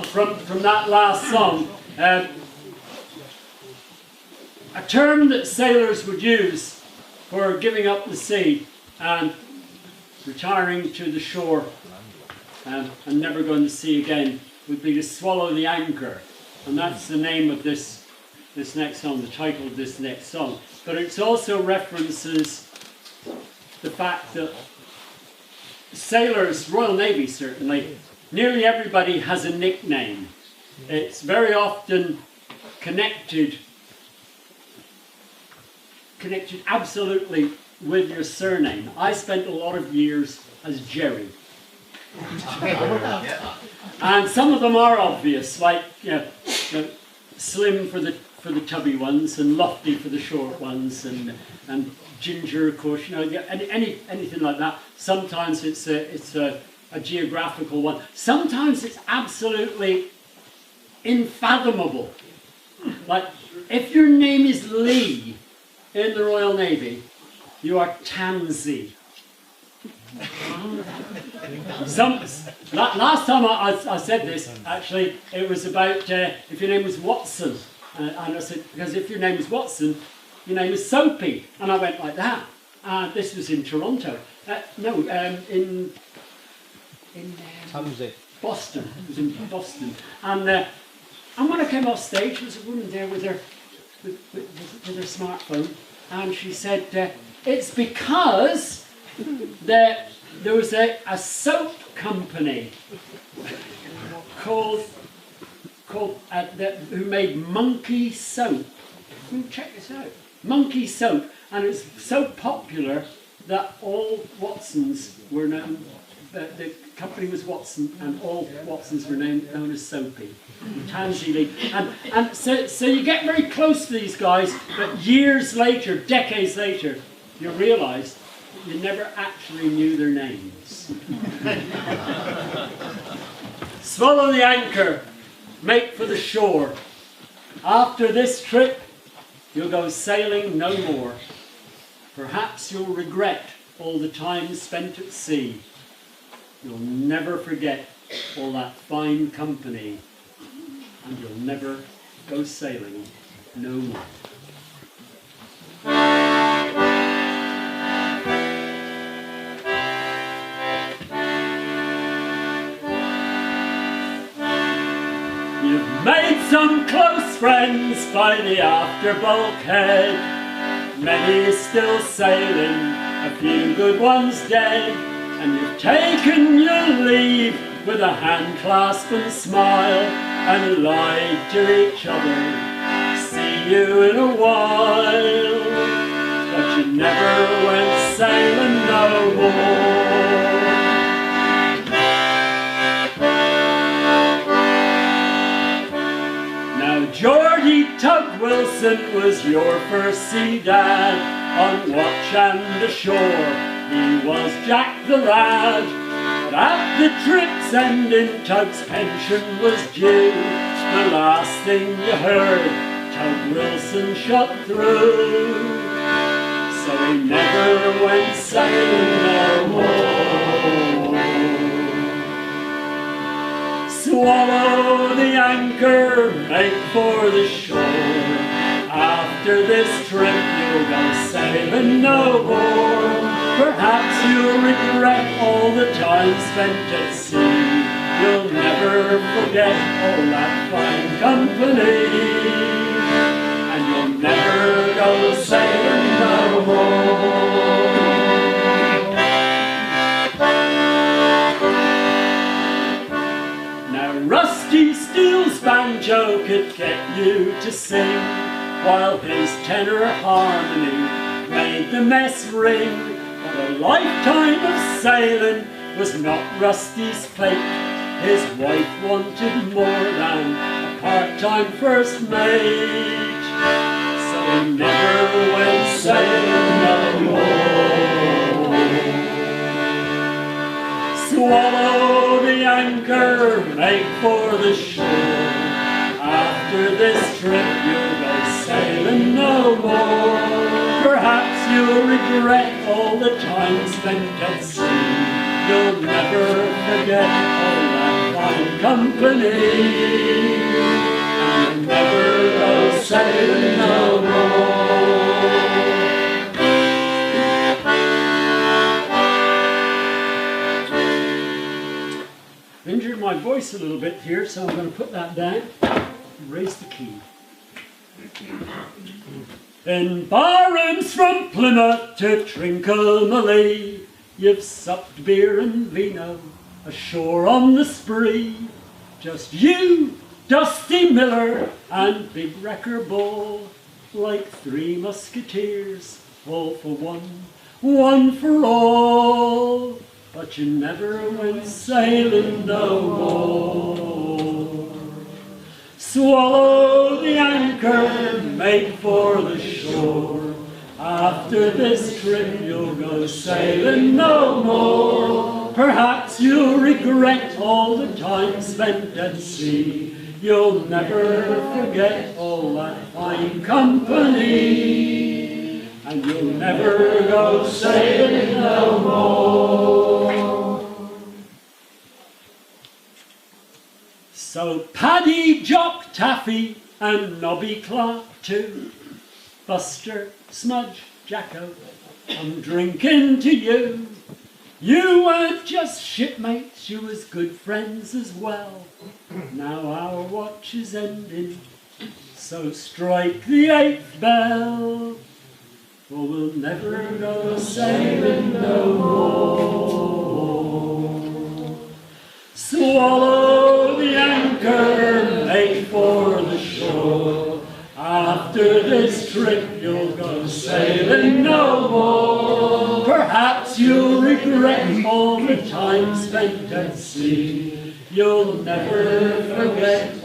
from that last song, a term that sailors would use for giving up the sea and retiring to the shore and never going to sea again would be to swallow the anchor. And that's the name of this next song, the title of this next song. But it also references the fact that sailors, Royal Navy certainly, nearly everybody has a nickname. It's very often connected absolutely with your surname. I spent a lot of years as Jerry. And some of them are obvious, like Slim for the tubby ones, and Lofty for the short ones, and Ginger, of course, anything like that. Sometimes it's a geographical one. Sometimes it's absolutely unfathomable. Like, if your name is Lee in the Royal Navy, you are Tansy. Last time I said this, actually, it was about if your name was Watson. And I said, because if your name is Watson, your name is Soapy. And I went like that. This was in Toronto. In Boston. It was in Boston. And when I came off stage, there was a woman there with her smartphone, and she said, it's because there was a soap company called who made Monkey Soap. Check this out. Monkey Soap. And it's so popular that all Watsons were known, the company was Watson, and all Watsons were known as Soapy. Tansy Lee. And so you get very close to these guys, but years later, decades later, you realise you never actually knew their names. Swallow the anchor, make for the shore. After this trip, you'll go sailing no more. Perhaps you'll regret all the time spent at sea. You'll never forget all that fine company, and you'll never go sailing no more. You've made some close friends by the after bulkhead. Many still sailing, a few good ones dead. And you've taken your leave with a hand clasp and smile, and lied to each other, see you in a while. But you never went sailing no more. Now Geordie Tug Wilson was your first sea dad, on watch and ashore. He was Jack the lad, but at the trip's ending, Tug's pension was due. The last thing you heard, Tug Wilson shot through. So he never went sailing no more. Swallow the anchor, make for the shore. After this trip, you'll go sailing no more. Perhaps you'll regret all the time spent at sea. You'll never forget all that fine company, and you'll never go sailing no more. Now Rusty Steele's banjo could get you to sing, while his tenor harmony made the mess ring. A lifetime of sailing was not Rusty's fate. His wife wanted more than a part-time first mate. So he never went sailing no more. Swallow the anchor, make for the shore. After this trip you'll go sailing no more. Perhaps you'll regret all the time spent at sea. You'll never forget all that fine company, and never go sailing no more. I've injured my voice a little bit here, so I'm going to put that down and raise the key. In barrooms from Plymouth to Trincomalee, you've supped beer and vino ashore on the spree. Just you, Dusty Miller, and Big Wrecker Bull, like three musketeers, all for one for all. But you never went sailing no more. Swallow the anchor, make for the shore. After this trip you'll go sailing no more. Perhaps you'll regret all the time spent at sea. You'll never forget all that fine company, and you'll never go sailing no more. So Paddy, Jock, Taffy, and Nobby Clark too, Buster, Smudge, Jacko, I'm drinking to you. You weren't just shipmates, you was good friends as well. Now our watch is ending, so strike the 8th bell, for we'll never go sailing no more. Swallow the anchor, make for the shore. After this trip you'll go sailing no more. Perhaps you'll regret all the time spent at sea. You'll never forget